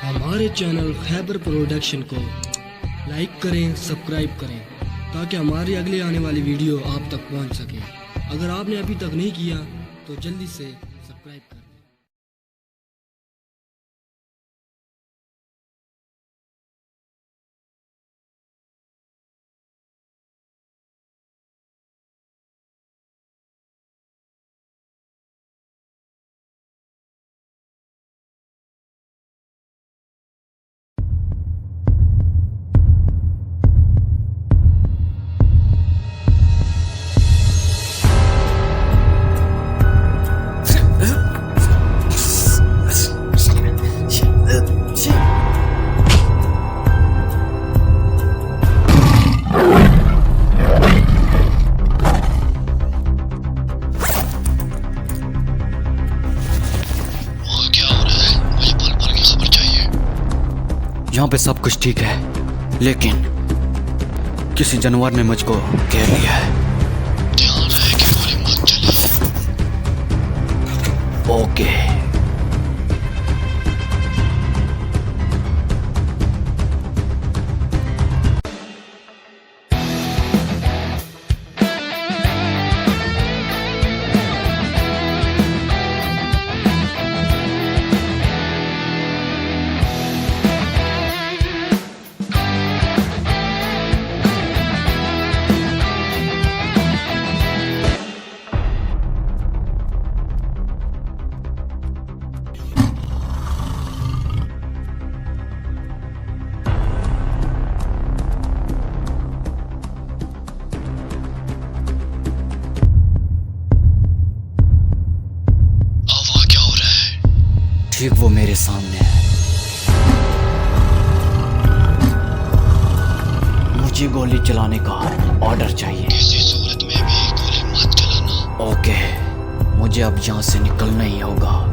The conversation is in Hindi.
हमारे चैनल खैबर प्रोडक्शन को लाइक करें, सब्सक्राइब करें ताकि हमारी अगले आने वाली वीडियो आप तक पहुंच सके। अगर आपने अभी तक नहीं किया तो जल्दी से सब्सक्राइब करें। यहाँ पे सब कुछ ठीक है, लेकिन किसी जानवर ने मुझको घेर लिया है। ध्यान रहे कि गोली मत चले। ओके। ठीक वो मेरे सामने है। मुझे गोली चलाने का ऑर्डर चाहिए। किसी सूरत में भी गोली मत चलाना। ओके, मुझे अब यहाँ से निकलना ही होगा।